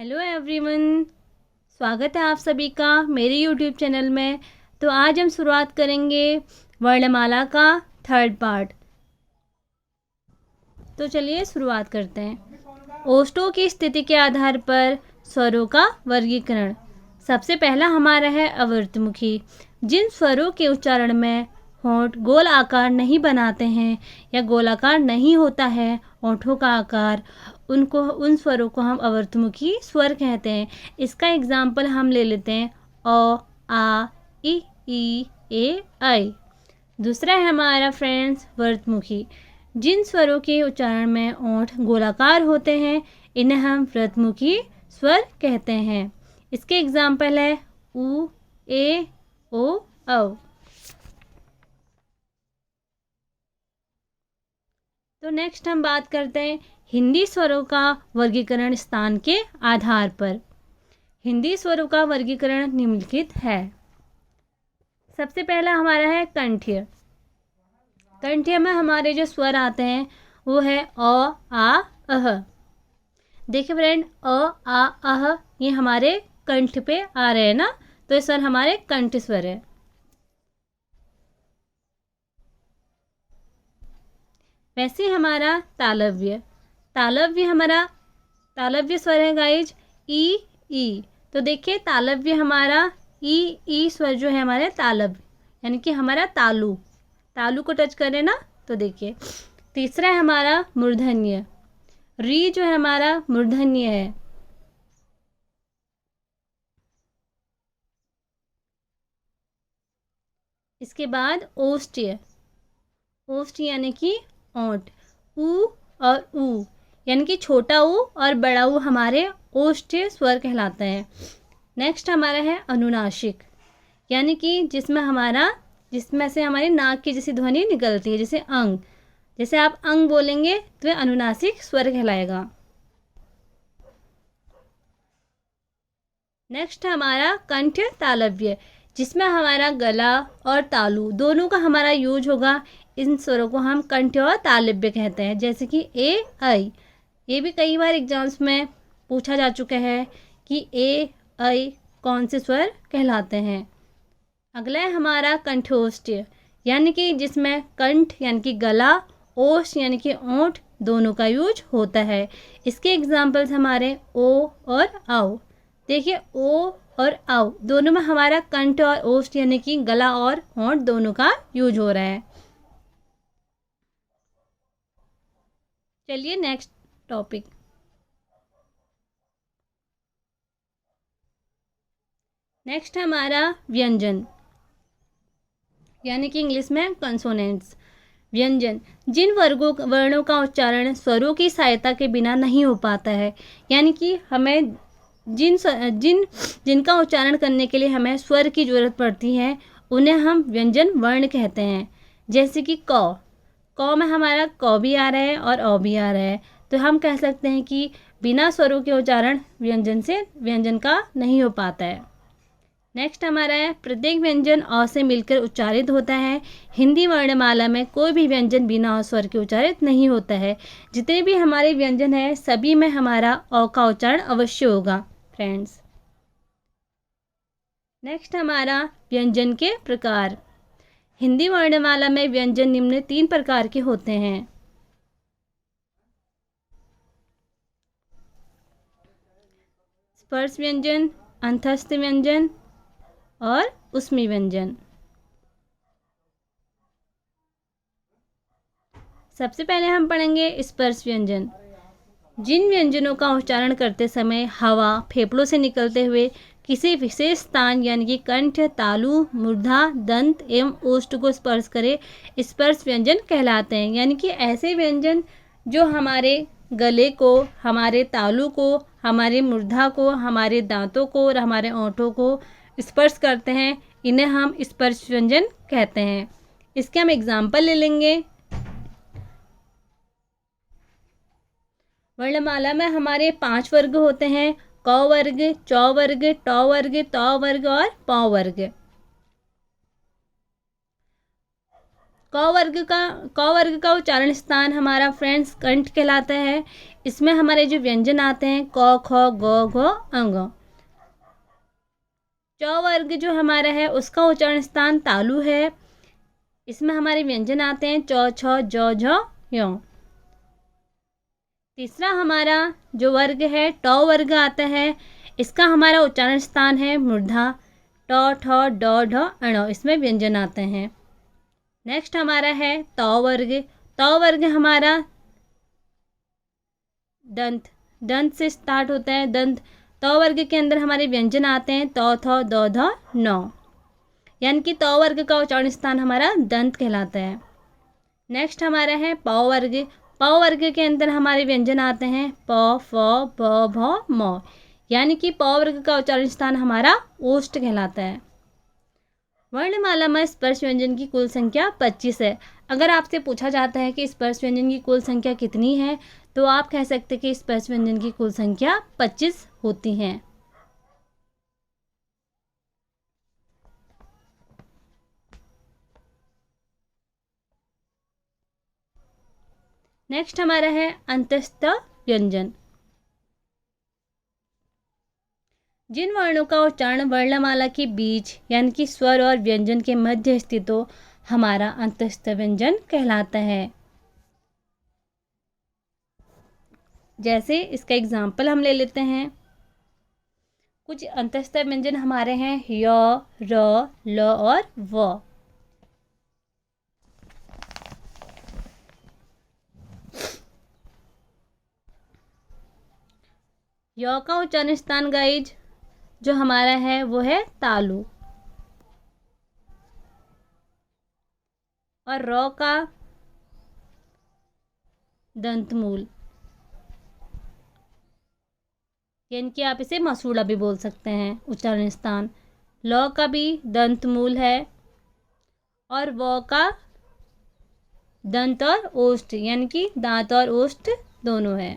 Hello everyone, स्वागत है आप सभी का मेरे यूट्यूब चैनल में। तो आज हम शुरुआत करेंगे वर्णमाला का थर्ड पार्ट। तो चलिए शुरुआत करते हैं। ओष्ठों की स्थिति के आधार पर स्वरों का वर्गीकरण। सबसे पहला हमारा है अवर्तमुखी। जिन स्वरों के उच्चारण में होंठ गोल आकार नहीं बनाते हैं या गोलाकार नहीं होता है होंठों का आकार, उन स्वरों को हम अवर्तमुखी स्वर कहते हैं। इसका एग्जाम्पल हम ले लेते हैं अ, आ, ई, ए, आई। दूसरा है हमारा फ्रेंड्स वर्तमुखी। जिन स्वरों के उच्चारण में ओंठ गोलाकार होते हैं इन्हें हम व्रतमुखी स्वर कहते हैं। इसके एग्जाम्पल है उ, ए, ओ, औ। तो नेक्स्ट हम बात करते हैं हिंदी स्वरों का वर्गीकरण स्थान के आधार पर। हिंदी स्वरों का वर्गीकरण निम्नलिखित है। सबसे पहला हमारा है कंठ्य। कंठ्य में हमारे जो स्वर आते हैं वो है अ, आ, अह। देखिए फ्रेंड, अ, आ, अह ये हमारे कंठ पे आ रहे हैं ना, तो ये स्वर हमारे कंठ स्वर है। वैसे हमारा तालव्य। तालव्य स्वर है गाइज ई। तो देखिए तालव्य हमारा ई स्वर जो है हमारे तालव्य, यानी कि हमारा तालू को टच करें ना, तो देखिए। तीसरा है हमारा मूर्धन्य। री जो है हमारा मूर्धन्य है। इसके बाद ओष्ठ्य यानी कि ओंठ। ऊ और ऊ यानी कि छोटा ऊ और बड़ा ऊ हमारे ओष्ठ्य स्वर कहलाते हैं। नेक्स्ट हमारा है अनुनासिक, यानी कि जिसमें से हमारी नाक की जैसी ध्वनि निकलती है, जैसे अंग। जैसे आप अंग बोलेंगे तो वह अनुनासिक स्वर कहलाएगा। नेक्स्ट हमारा कंठ तालव्य, जिसमें हमारा गला और तालु दोनों का हमारा यूज होगा। इन स्वरों को हम कंठ और तालव्य कहते हैं, जैसे कि ए, आई। ये भी कई बार एग्जाम्स में पूछा जा चुका है कि ए, आई कौन से स्वर कहलाते हैं। अगला है हमारा कंठोष्ठ्य, यानी कि जिसमें कंठ यानी कि गला, ओष्ठ यानी कि ओंठ दोनों का यूज होता है। इसके एग्जाम्पल्स हमारे ओ और आओ। देखिए ओ और आओ दोनों में हमारा कंठ और ओष्ठ यानी कि गला और होंठ दोनों का यूज हो रहा है। चलिए नेक्स्ट टॉपिक। नेक्स्ट हमारा व्यंजन, यानी कि इंग्लिश में कंसोनेंट्स। व्यंजन जिन वर्णों का उच्चारण स्वरों की सहायता के बिना नहीं हो पाता है, यानी कि हमें जिनका उच्चारण करने के लिए हमें स्वर की जरूरत पड़ती है उन्हें हम व्यंजन वर्ण कहते हैं। जैसे कि क में हमारा क भी आ रहा है और अ भी आ रहा है, तो हम कह सकते हैं कि बिना स्वरों के उच्चारण व्यंजन का नहीं हो पाता है। नेक्स्ट हमारा है प्रत्येक व्यंजन अ से मिलकर उच्चारित होता है। हिंदी वर्णमाला में कोई भी व्यंजन बिना स्वर के उच्चारित नहीं होता है। जितने भी हमारे व्यंजन हैं सभी में हमारा अ का उच्चारण अवश्य होगा फ्रेंड्स। नेक्स्ट हमारा व्यंजन के प्रकार। हिंदी वर्णमाला में व्यंजन निम्न 3 प्रकार के होते हैं। स्पर्श व्यंजन, अंतस्थ व्यंजन और उष्मी व्यंजन। सबसे पहले हम पढ़ेंगे स्पर्श व्यंजन। जिन व्यंजनों का उच्चारण करते समय हवा फेफड़ों से निकलते हुए किसी विशेष स्थान यानी कि कंठ, तालु, मूर्धा, दंत एवं ओष्ठ को स्पर्श करे स्पर्श व्यंजन कहलाते हैं। यानी कि ऐसे व्यंजन जो हमारे गले को, हमारे तालु को, हमारे मूर्धा को, हमारे दांतों को और हमारे ओंठों को स्पर्श करते हैं इन्हें हम स्पर्श व्यंजन कहते हैं। इसके हम एग्जाम्पल ले लेंगे। वर्णमाला में हमारे 5 वर्ग होते हैं: क वर्ग, च वर्ग, ट वर्ग, त वर्ग और प वर्ग। क वर्ग का उच्चारण स्थान हमारा फ्रेंड्स कंठ कहलाता है। इसमें हमारे जो व्यंजन आते हैं क, ख, ग, घ, अंग। च वर्ग जो हमारा है उसका उच्चारण स्थान तालु है। इसमें हमारे व्यंजन आते हैं च, छ, ज, झ, य। तीसरा हमारा जो वर्ग है ट वर्ग आता है। इसका हमारा उच्चारण स्थान है मूर्धा। ट, ठ, ड, ढ, अण। इसमें व्यंजन आते हैं। नेक्स्ट हमारा है त वर्ग। त वर्ग हमारा दंत से स्टार्ट होता है। दंत त वर्ग के अंदर हमारे व्यंजन आते हैं त, थ, द, ध, न। यानी कि त वर्ग का उच्चारण स्थान हमारा दंत कहलाता है। नेक्स्ट हमारा है प वर्ग। प वर्ग के अंदर हमारे व्यंजन आते हैं प, फ, ब, भ, म। यानी कि प वर्ग का उच्चारण स्थान हमारा ओष्ठ कहलाता है। वर्णमाला में स्पर्श व्यंजन की कुल संख्या 25 है। अगर आपसे पूछा जाता है कि स्पर्श व्यंजन की कुल संख्या कितनी है, तो आप कह सकते हैं कि स्पर्श व्यंजन की कुल संख्या 25 होती हैं। नेक्स्ट हमारा है अंतस्थ व्यंजन। जिन वर्णों का उच्चारण वर्णमाला के बीच यानी कि स्वर और व्यंजन के मध्य स्थित हो, हमारा अंतस्थ व्यंजन कहलाता है। जैसे इसका एग्जाम्पल हम ले लेते हैं। कुछ अंतस्थ व्यंजन हमारे हैं य, र, ल और व। य का उच्चारण स्थान गाइज जो हमारा है वो है तालु। और र का दंतमूल, यानी कि आप इसे मसूड़ा भी बोल सकते हैं उच्चारण स्थान। ल का भी दंतमूल है। और व का दंत और ओष्ठ, यानी कि दांत और ओष्ठ दोनों है।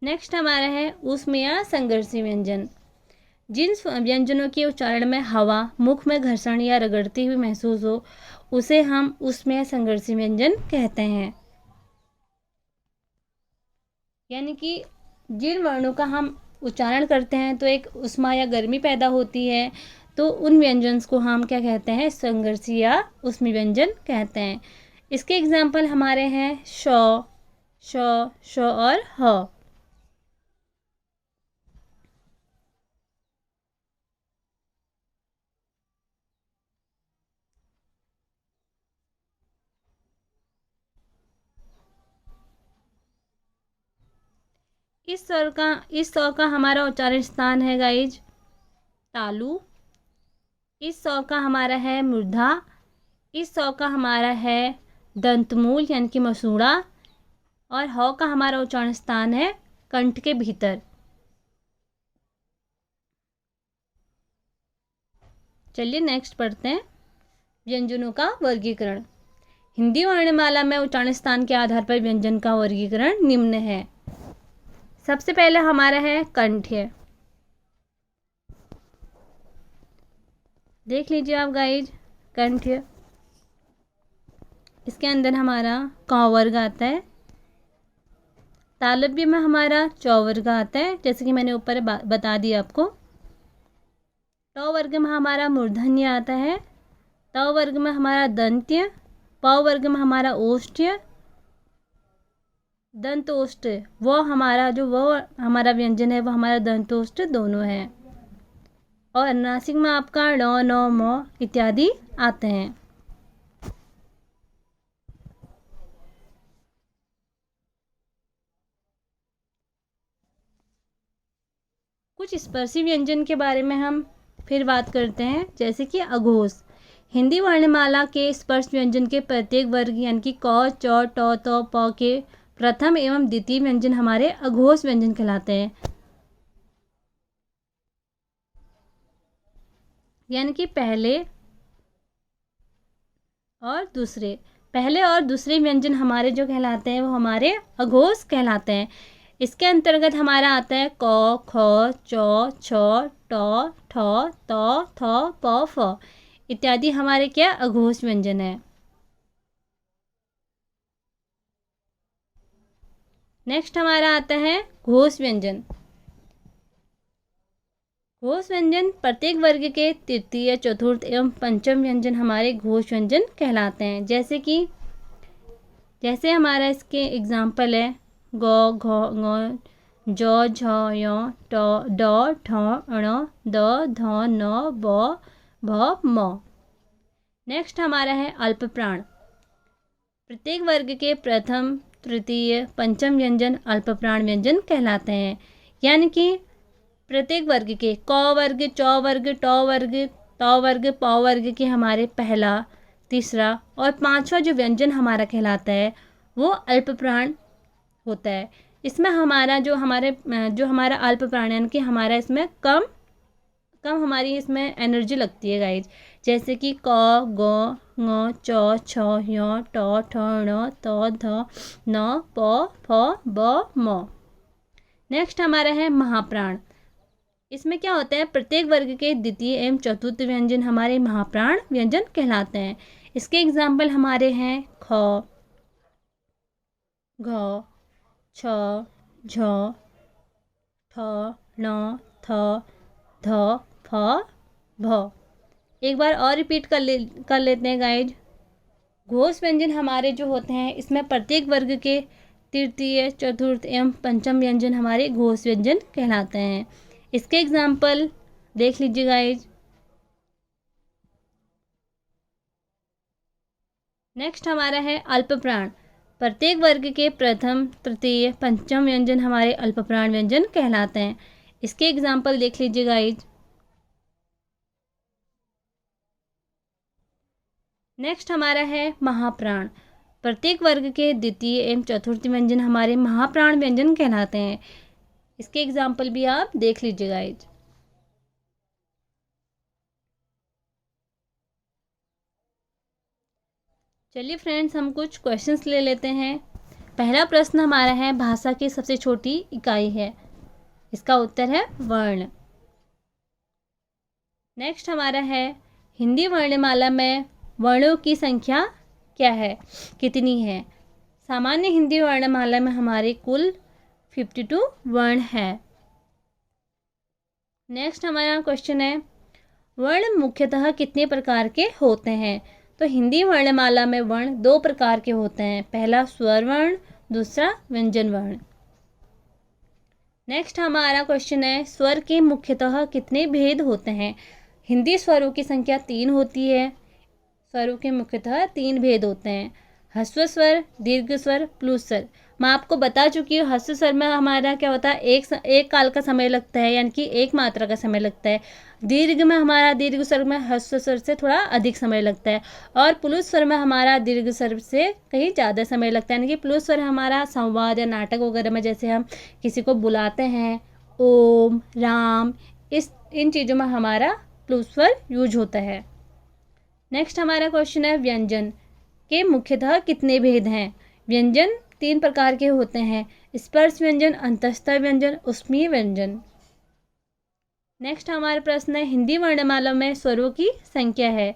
नेक्स्ट हमारा है ऊष्म या संघर्षी व्यंजन। जिन व्यंजनों के उच्चारण में हवा मुख में घर्षण या रगड़ती हुई महसूस हो, उसे हम ऊष्म या संघर्षी व्यंजन कहते हैं। यानी कि जिन वर्णों का हम उच्चारण करते हैं तो एक ऊष्मा या गर्मी पैदा होती है, तो उन व्यंजन को हम क्या कहते हैं, संघर्षी या ऊष्मी व्यंजन कहते हैं। इसके एग्जाम्पल हमारे हैं श, श, श और ह। इस स्वर का हमारा उच्चारण स्थान है गाइज तालु। इस स्वर का हमारा है मूर्धा। इस स्वर का हमारा है दंतमूल यानी कि मसूड़ा। और ह का हमारा उच्चारण स्थान है कंठ के भीतर। चलिए नेक्स्ट पढ़ते हैं व्यंजनों का वर्गीकरण। हिंदी वर्णमाला में उच्चारण स्थान के आधार पर व्यंजन का वर्गीकरण निम्न है। सबसे पहले हमारा है कंठ्य। देख लीजिए आप गाइज कंठ्य। इसके अंदर हमारा क वर्ग आता है। तालव्य में हमारा च वर्ग आता है, जैसे कि मैंने ऊपर बता दिया आपको। ट वर्ग में हमारा मूर्धन्य आता है। त वर्ग में हमारा दंत्य। प वर्ग में हमारा ओष्ठ्य। दंतोष्ठ वो हमारा व्यंजन है, वो हमारा दंतोष्ठ दोनों है। और नासिक में आपका ण, न, म इत्यादि आते हैं। कुछ स्पर्शी व्यंजन के बारे में हम फिर बात करते हैं, जैसे कि अघोष। हिंदी वर्णमाला के स्पर्श व्यंजन के प्रत्येक वर्ग यानी कि क, च, ट, त, प के प्रथम एवं द्वितीय व्यंजन हमारे अघोष व्यंजन कहलाते हैं। यानी कि पहले और दूसरे पहले और दूसरे व्यंजन हमारे जो कहलाते हैं वो हमारे अघोष कहलाते हैं। इसके अंतर्गत हमारा आता है क, ख, च, छ, ट, ठ, त, थ, प, फ इत्यादि हमारे क्या अघोष व्यंजन है। नेक्स्ट हमारा आता है घोष व्यंजन। घोष व्यंजन प्रत्येक वर्ग के तृतीय, चतुर्थ एवं पंचम व्यंजन हमारे घोष व्यंजन कहलाते हैं। जैसे हमारा इसके एग्जाम्पल है ग, घ, ङ, ज, झ, य, ट, ड, ठ, ण, द, ध, न, ब, भ, म। नेक्स्ट हमारा है अल्प प्राण। प्रत्येक वर्ग के प्रथम, तृतीय, पंचम व्यंजन अल्प प्राण व्यंजन कहलाते हैं। यानी कि प्रत्येक वर्ग के क वर्ग, च वर्ग, ट वर्ग, त वर्ग, प वर्ग के हमारे पहला, तीसरा और पांचवा जो व्यंजन हमारा कहलाता है वो अल्प प्राण होता है। इसमें हमारा जो हमारा अल्प प्राण यानी कि हमारा इसमें कम हमारी इसमें एनर्जी लगती है गाइज। जैसे कि क, ग, ङ, च, छ, य, ट, ठ, ण, त, ध, न, प, फ, ब, म। नेक्स्ट हमारा है महाप्राण। इसमें क्या होता है प्रत्येक वर्ग के द्वितीय एवं चतुर्थ व्यंजन हमारे महाप्राण व्यंजन कहलाते हैं। इसके एग्जाम्पल हमारे हैं ख, घ, छ, झ, ठ, ण, थ, ध, फ, भ। एक बार और रिपीट कर लेते हैं गाइज। घोष व्यंजन हमारे जो होते हैं इसमें प्रत्येक वर्ग के तृतीय, चतुर्थ एवं पंचम व्यंजन हमारे घोष व्यंजन कहलाते हैं। इसके एग्जाम्पल देख लीजिए गाइज। नेक्स्ट हमारा है अल्प प्राण। प्रत्येक वर्ग के प्रथम, तृतीय, पंचम व्यंजन हमारे अल्प प्राण व्यंजन कहलाते हैं। इसके एग्जाम्पल देख लीजिए गाइज। नेक्स्ट हमारा है महाप्राण। प्रत्येक वर्ग के द्वितीय एवं चतुर्थ व्यंजन हमारे महाप्राण व्यंजन कहलाते हैं। इसके एग्जाम्पल भी आप देख लीजिए गाइज। चलिए फ्रेंड्स हम कुछ क्वेश्चंस ले लेते हैं। पहला प्रश्न हमारा है भाषा की सबसे छोटी इकाई है। इसका उत्तर है वर्ण। नेक्स्ट हमारा है हिंदी वर्णमाला में वर्णों की संख्या क्या है, कितनी है। सामान्य हिंदी वर्णमाला में हमारे कुल 52 वर्ण है। नेक्स्ट हमारा क्वेश्चन है वर्ण मुख्यतः कितने प्रकार के होते हैं। तो हिंदी वर्णमाला में वर्ण 2 प्रकार के होते हैं, पहला स्वर वर्ण, दूसरा व्यंजन वर्ण। नेक्स्ट हमारा क्वेश्चन है स्वर के मुख्यतः कितने भेद होते हैं। हिंदी स्वरों की संख्या 3 होती है। स्वरों के मुख्यतः 3 भेद होते हैं, ह्रस्व स्वर, दीर्घ स्वर, प्लुत स्वर। मैं आपको बता चुकी हूँ ह्रस्व स्वर में हमारा क्या होता है एक काल का समय लगता है, यानी कि एक मात्रा का समय लगता है। दीर्घ में हमारा दीर्घ स्वर में ह्रस्व स्वर से थोड़ा अधिक समय लगता है, और प्लुत स्वर में हमारा दीर्घ स्वर से कहीं ज़्यादा समय लगता है। यानी कि प्लुत स्वर हमारा संवाद या नाटक वगैरह में जैसे हम किसी को बुलाते हैं, ओम, राम, इन चीज़ों में हमारा प्लुत स्वर यूज होता है। नेक्स्ट हमारा क्वेश्चन है व्यंजन के मुख्यतः कितने भेद हैं। व्यंजन 3 प्रकार के होते हैं, स्पर्श व्यंजन, अंतःस्थ व्यंजन, ऊष्मीय व्यंजन। नेक्स्ट हमारा प्रश्न है हिंदी वर्णमाला में स्वरों की संख्या है।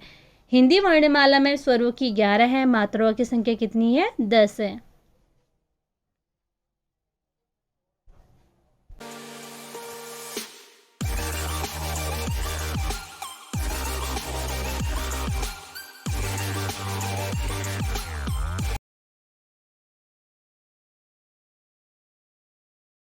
हिंदी वर्णमाला में स्वरों की 11 है, मात्राओं की संख्या कितनी है, 10 है।